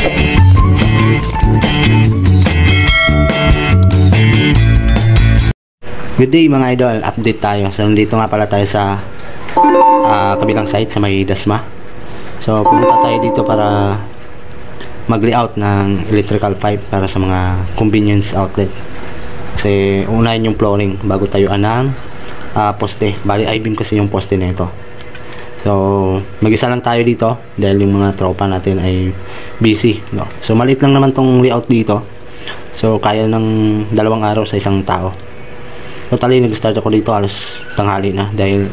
Good day mga idol, update tayo. So nandito nga pala tayo sa kabilang site sa may Dasma. So pumunta tayo dito para mag-layout ng electrical pipe para sa mga convenience outlet. Kasi unahin yung flooring bago tayuan ng poste. Bali I-beam kasi yung poste na ito. So mag-isa lang tayo dito dahil yung mga tropa natin ay busy, no? So maliit lang naman tong layout dito. So kaya ng 2 araw sa isang tao. Totally nag-start ako dito alas tanghali na dahil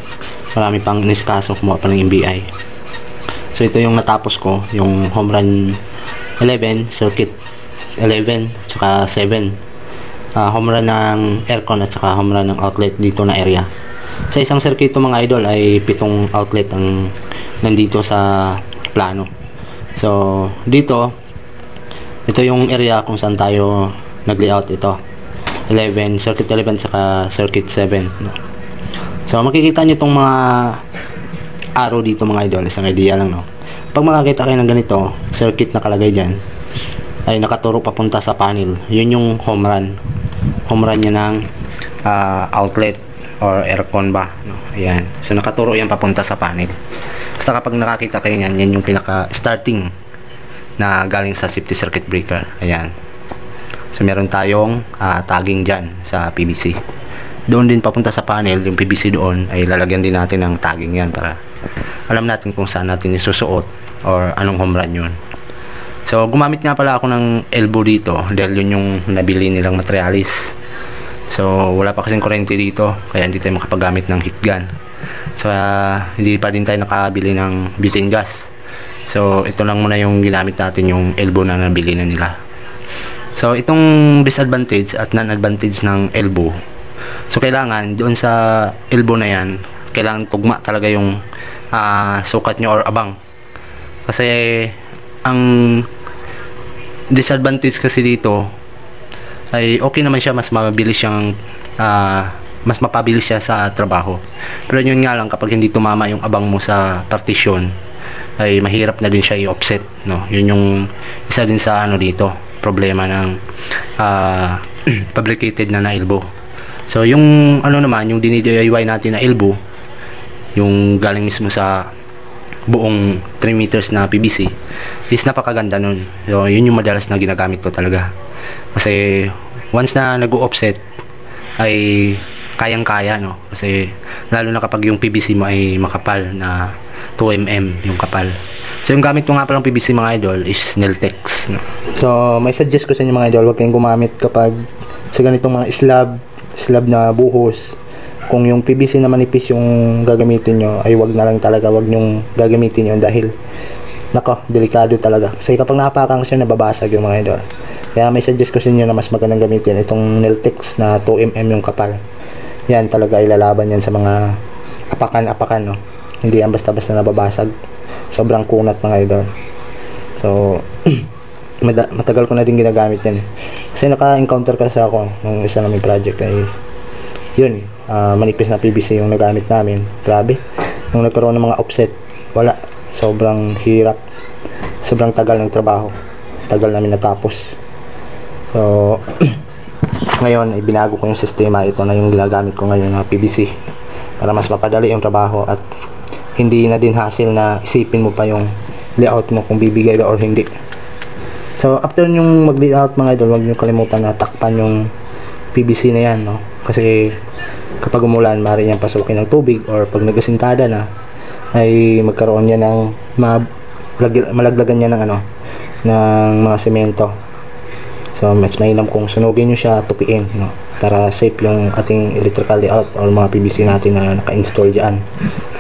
marami pang iniskaso, kumuha pa ng MBI. So ito yung natapos ko, yung home run 11, circuit 11, tsaka 7. Home run ng aircon at saka home run ng outlet dito na area. Sa isang circuit mga idol ay 7 outlet ang nandito sa plano. So dito, ito yung area kung saan tayo nag-layout ito. 11, circuit 11 saka circuit 7, no? So makikita nyo itong mga arrow dito mga idol, isang idea lang, no? Pag makakita kayo ng ganito circuit nakalagay dyan ay nakaturo papunta sa panel, yun yung home run nya ng outlet or aircon ba, no? Ayan, so nakaturo yan papunta sa panel. Kasi kapag nakakita kayo yan, yan yung pinaka starting na galing sa safety circuit breaker. Ayan. So meron tayong tagging dyan sa PVC. Doon din papunta sa panel, yung PVC doon ay lalagyan din natin ng tagging yan para alam natin kung saan natin isusuot or anong home run yun. So gumamit nga pala ako ng elbow dito dahil yun yung nabili nilang materialis. So wala pa kasing kuryente dito kaya hindi tayo makapagamit ng heat gun. So hindi pa din tayo nakabili ng butane gas. So ito lang muna yung ginamit natin, yung elbow na nabili na nila. So itong disadvantage at non-advantage ng elbow, so kailangan doon sa elbow na yan, kailangan tugma talaga yung sukat nyo or abang. Kasi ang disadvantage kasi dito ay okay naman siya, mas mabilis siyang mas mapabilis siya sa trabaho. Pero yun nga lang, kapag hindi tumama yung abang mo sa partition ay mahirap na din siya i-offset, no? Yun yung isa din sa ano dito, problema ng fabricated na elbow. So yung ano naman, yung dini-DIY natin na elbow, yung galing mismo sa buong 3 meters na PVC, is napakaganda nun. So yun yung madalas na ginagamit ko talaga. Kasi once na nag-o-offset ay kayang-kaya, no? Kasi lalo na kapag yung PVC mo ay makapal na 2mm yung kapal. So yung gamit ko nga palang PVC mga idol is Neltex, no? So may suggest ko sa inyo mga idol, huwag kayong gumamit kapag sa ganitong mga slab na buhos. Kung yung PVC na manipis yung gagamitin nyo ay wag na lang talaga, wag nyong gagamitin yun dahil nako, delikado talaga. Kasi kapag napakan kasi nababasag yung mga idol. Kaya may suggest ko sa inyo na mas magandang gamitin itong Neltex na 2mm yung kapal. Yan talaga, ilalaban yan sa mga apakan-apakan, no? Hindi yan basta-basta nababasag. Sobrang kunat mga idol. So matagal ko na din ginagamit yan. Kasi naka-encounter kasi ako nung isa naming project ay yun, manipis na PVC yung nagamit namin. Grabe, nung nagkaroon ng mga offset, wala, sobrang hirap, sobrang tagal ng trabaho, tagal namin natapos. So ngayon ibinago ko yung sistema. Ito na yung ginagamit ko ngayon na PVC para mas mapadali yung trabaho at hindi na din hassle na isipin mo pa yung layout mo kung bibigay ba or hindi. So after yung mag-layout mga idol, huwag nyo kalimutan na takpan yung PVC na yan, no? Kasi kapag umulan, maaari niyang pasukin ng tubig or pag nagasintada na ay magkaroon niya ng malaglagan niya ng ng mga semento. So mas mainam kung sunugin nyo siya, tupiin, no? Para safe yung ating electrical layout or mga PVC natin na naka-install dyan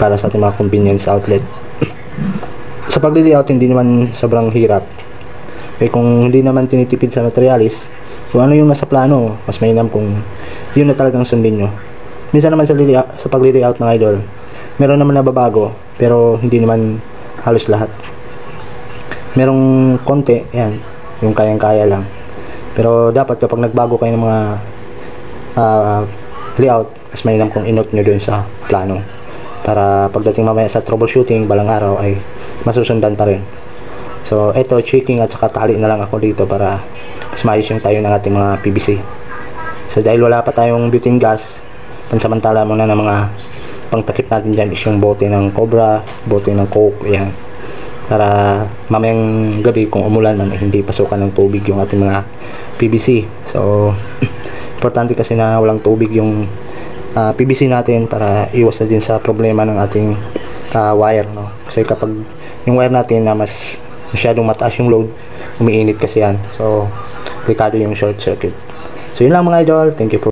para sa ating mga convenience outlet. Sa pag-layout hindi naman sobrang hirap. Kung hindi naman tinitipid sa materialis, kung ano yung nasa plano, mas mainam kung yun na talagang sundin nyo. Minsan naman sa pag-layout mga idol, meron naman nababago, pero hindi naman halos lahat. Merong konti, yan, yung kayang-kaya lang. Pero dapat kapag nagbago kayo ng mga layout, mas mainam kung inot nyo dun sa plano para pagdating mamaya sa troubleshooting balang araw ay masusundan pa rin. So ito, checking at saka tali na lang ako dito para mas maayos yung tayo ng ating mga PVC. So dahil wala pa tayong butane gas, pansamantala muna ng mga pangtakip natin dyan is yung bote ng Cobra, bote ng Coke, yan. Para mamayang gabi kung umulan man, hindi pasukan ng tubig yung ating mga PVC. So importante kasi na walang tubig yung PVC natin para iwas na din sa problema ng ating wire, no? Kasi kapag yung wire natin na masyadong mataas yung load, umiinit kasi yan. So delikado yung short circuit. So yun lang mga idol, thank you for